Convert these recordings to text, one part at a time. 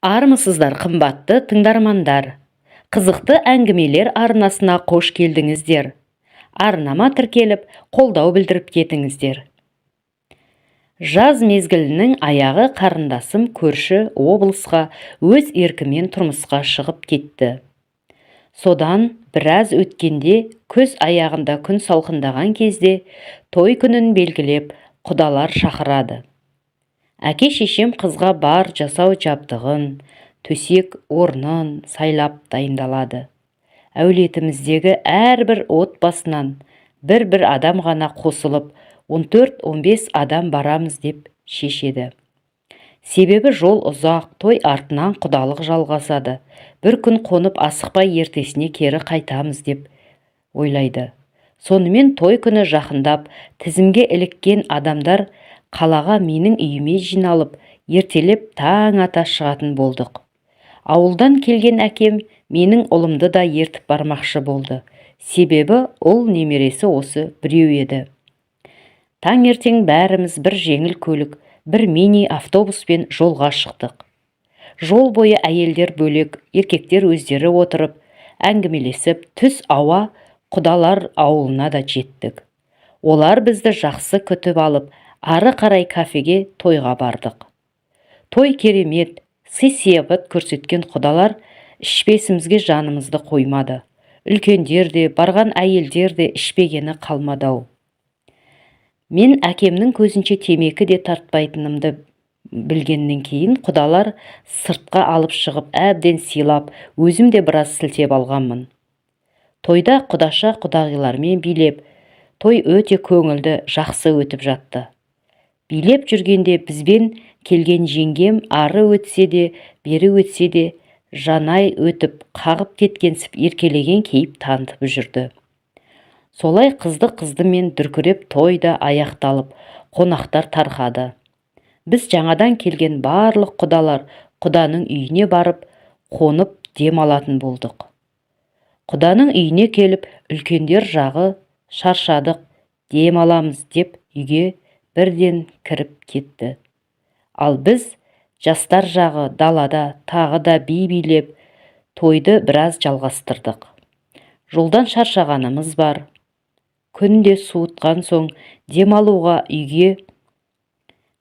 Армысыздар қымбатты тыңдармандар. Қызықты әңгімелер арнасына қош келдіңіздер. Арнама тіркеліп, қолдау білдіріп кетіңіздер. Жаз мезгілінің аяғы қарындасым көрші облысқа өз еркімен тұрмысқа шығып кетті. Содан біраз өткенде күз аяғында күн салқындаған кезде той күнін белгілеп құдалар шақырады. Әке-шешем қызға бар жасау жабдығын, төсек орнын сайлап дайындалады. Әулетіміздегі әрбір отбасынан бір адам ғана қосылып, 14-15 адам барамыз деп шешеді. Себебі жол ұзақ, той артынан құдалық жалғасады. Бір күн қонып асықпай ертесіне кері қайтамыз деп ойлайды. Сонымен той күні жақындап, тізімге іліккен адамдар қалаға менің үйіме жиналып, ертелеп таң ата шығатын болдық. Ауылдан келген әкем менің ұлымды да ертіп бармақшы болды. Себебі ұл немересі осы біреу еді. Таңертең бәріміз бір жеңіл көлік, бір мини автобуспен жолға шықтық. Жол бойы әйелдер бөлек, еркектер өздері отырып, әңгімелесіп, түс ауа құдалар ауылына да жеттік. Олар бізді жақсы күтіп алып, ары қарай кафеге тойға бардық. Той керемет, сый-сияпат көрсеткен құдалар ішпесімізге жанымызды қоймады. Үлкендер де, барған әйелдер де ішпегені қалмады-ау. Мен әкемнің көзінше темекі де тартпайтынымды білгеннен кейін құдалар сыртқа алып шығып, әбден сыйлап, өзім де біраз сілтеп алғанмын. Тойда құдаша құдағилармен билеп, той өте көңілді, жақсы өтіп жатты. Билеп жүргенде бізбен келген жеңгем ары өтсе де, бері өтсе де, жанай өтіп, қағып кеткенсіп еркелеген кейіп танытып жүрді. Солай қызды мен дүркіреп тойда аяқталып, қонақтар тарқады. Біз жаңадан келген барлық құдалар құданың үйіне барып, қонып дем алатын болдық. Құданың үйіне келіп, үлкендер жағы шаршадық, дем аламыз деп үйге бірден кіріп кетті. Ал біз жастар жағы далада тағы да билеп, тойды біраз жалғастырдық. Жолдан шаршағанымыз бар. Күнде суытқан соң демалуға үйге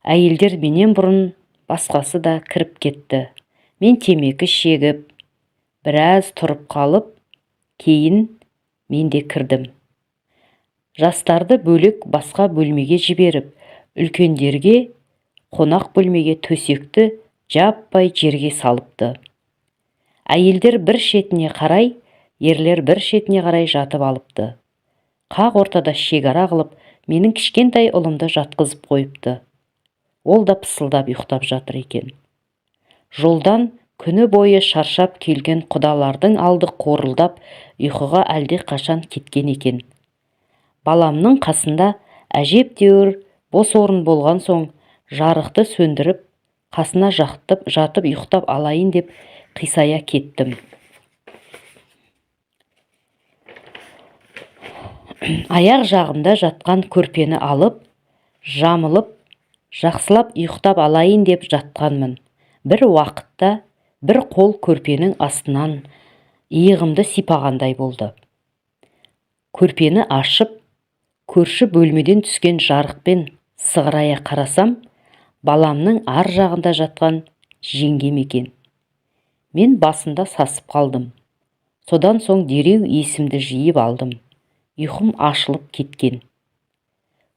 әйелдер менен бұрын басқасы да кіріп кетті. Мен темекі шегіп, біраз тұрып қалып, кейін мен де кірдім. Жастарды бөлек басқа бөлмеге жіберіп, үлкендерге қонақ бөлмеге төсекті жаппай жерге салыпты. Әйелдер бір шетіне қарай, ерлер бір шетіне қарай жатып алыпты. Қақ ортада шекара қылып, менің кішкентай ұлымды жатқызып қойыпты. Ол да пысылдап ұйықтап жатыр екен. Жолдан күні бойы шаршап келген құдалардың алды қорылдап, ұйқыға әлде қашан кеткен екен. Баламның қасында әжептәуір бос орын болған соң, жарықты сөндіріп, қасына жатып ұйықтап алайын деп қисая кеттім. Аяқ жағымда жатқан көрпені алып, жамылып, жақсылап ұйықтап алайын деп жатқанмын. Бір уақытта бір қол көрпенің астынан иығымды сипағандай болды. Көрпені ашып, көрші бөлмеден түскен жарықпен сығырая қарасам, баламның ар жағында жатқан жеңгем екен. Мен басында сасып қалдым. Содан соң дереу есімді жиып алдым. Ұйқым ашылып кеткен.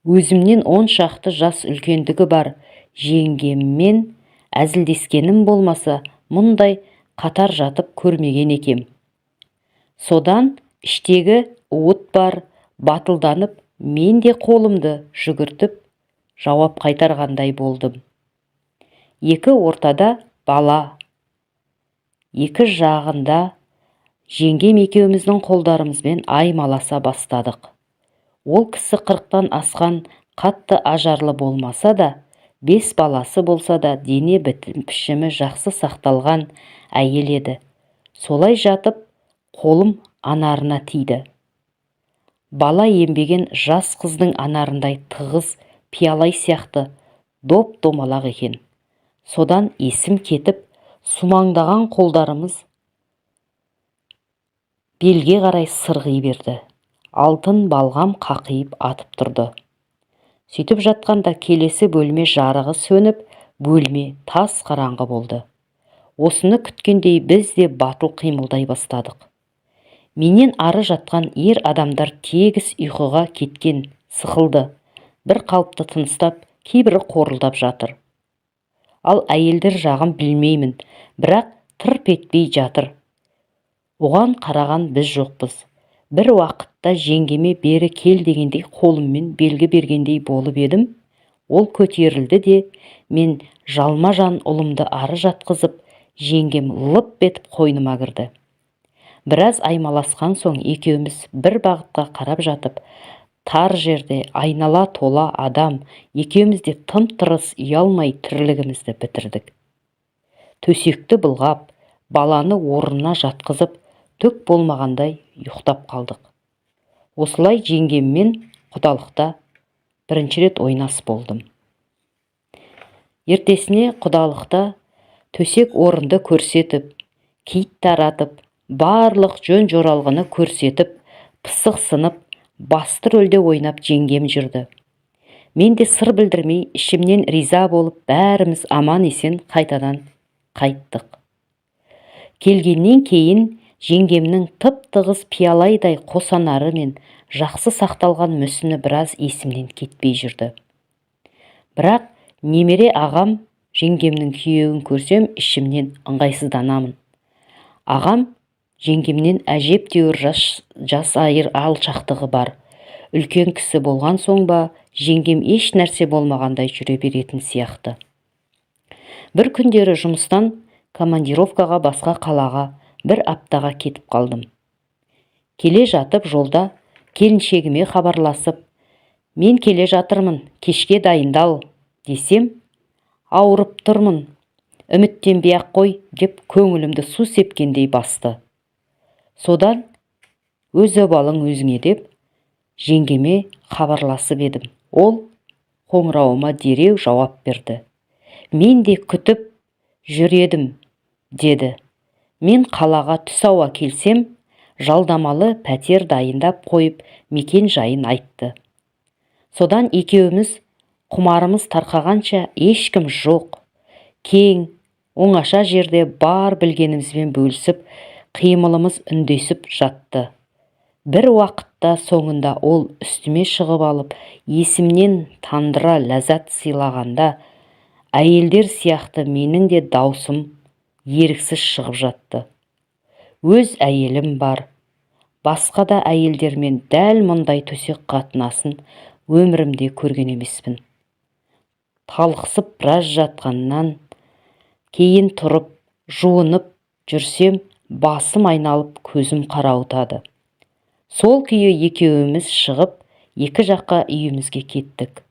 Өзімнен 10 шақты жас үлкендігі бар жеңгеммен әзілдескенім болмаса, мұндай қатар жатып көрмеген екем. Содан іштегі уыт бар, батылданып, мен де қолымды жүгіртіп, жауап қайтарғандай болдым. Екі ортада бала, екі жағында жеңгем екеуміздің қолдарымызбен аймаласа бастадық. Ол кісі 40-тан асқан қатты ажарлы болмаса да, 5 баласы болса да, дене пішімі жақсы сақталған әйел еді. Солай жатып, қолым анарына тиді. Бала ембеген жас қыздың анарындай тығыз, пиялай сияқты доп-домалақ екен. Содан есім кетіп, Сумаңдаған қолдарымыз белге қарай сырғи берді. Алтын балғам қақиып атып тұрды. Сөйтіп жатқанда келесі бөлме жарығы сөніп, бөлме тас қараңғы болды. Осыны күткендей біз де батыл қимылдай бастадық. Менен ары жатқан ер адамдар тегіс ұйқыға кеткен, сықылды. Бір қалыпты тыныстап, кейбірі қорылдап жатыр. Ал әйелдер жағын білмеймін, бірақ тырп етпей жатыр. Оған қараған біз жоқпыз. Бір уақытта жеңгеме бері кел дегендей қолыммен белгі бергендей болып едім. Ол көтерілді де, мен жалма-жан ұлымды ары жатқызып, жеңгем лып етіп қойныма кірді. Біраз аймаласқан соң екеуміз бір бағытқа қарап жатып, тар жерде айнала тола адам, екеуміз де тым-тырыс ұялмай тірлігімізді бітірдік. Төсекті былғап, баланы орнына жатқызып, түк болмағандай ұйықтап қалдық. Осылай жеңгеммен құдалықта бірінші рет ойнас болдым. Ертесіне құдалықта төсек орынды көрсетіп, кит таратып, барлық жөн жоралғыны көрсетіп, пысық сынып, басты рөлде ойнап жеңгем жүрді. Мен де сыр білдірмей, ішімнен риза болып, бәріміз аман есен қайтадан қайттық. Келгеннен кейін жеңгемнің тып-тығыз пиялайдай қосанары мен жақсы сақталған мүсіні біраз есімнен кетпей жүрді. Бірақ немере ағам жеңгемнің күйеуін көрсем, ішімнен ыңғайсызданамын. Ағам жеңгемнен әжептәуір жас айыр алшақтығы бар. Үлкен кісі болған соң ба, жеңгем еш нәрсе болмағандай жүре беретін сияқты. Бір күндері жұмыстан командировкаға басқа қалаға бір аптаға кетіп қалдым. Келе жатып жолда келіншегіме хабарласып, мен келе жатырмын, кешке дайындал десем, ауырып тұрмын, үміттенбей-ақ қой деп көңілімді су сепкендей басты. Содан өз обалың өзіңе деп жеңгеме хабарласып едім. Ол қоңырауыма дереу жауап берді. Мен де күтіп жүр едім, деді. Мен қалаға түс ауа келсем, жалдамалы пәтер дайындап қойып, мекен жайын айтты. Содан екеуміз құмарымыз тарқағанша ешкім жоқ. Кең, оңаша жерде бар білгенімізбен бөлісіп, қимылымыз үндесіп жатты. Бір уақытта соңында ол үстіме шығып алып, есімнен тандыра ләззат сыйлағанда, әйелдер сияқты менің де даусым еріксіз шығып жатты. Өз әйелім бар. Басқа да әйелдермен дәл мұндай төсек қатынасын өмірімде көрген емеспін. Талықсып біраз жатқаннан кейін тұрып, жуынып жүрсем, басым айналып, көзім қарауытады. Сол күйі екеуіміз шығып, екі жаққа үйімізге кеттік.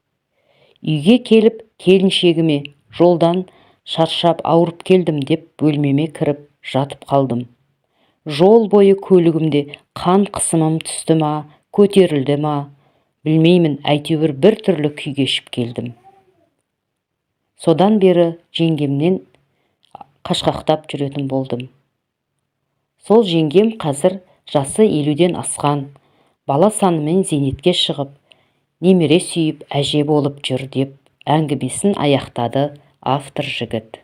Үйге келіп, келіншегіме жолдан шаршап ауырып келдім деп бөлмеме кіріп жатып қалдым. Жол бойы көлігімде қан қысымым түсті ма, көтерілді ма, білмеймін, әйтеуір бір түрлі күй кешіп келдім. Содан бері жеңгемнен қашқақтап жүретін болдым. Сол жеңгем қазір жасы 50-ден асқан, бала санымен зейнетке шығып, немере сүйіп әже болып жүр деп әңгімесін аяқтады автор жігіт.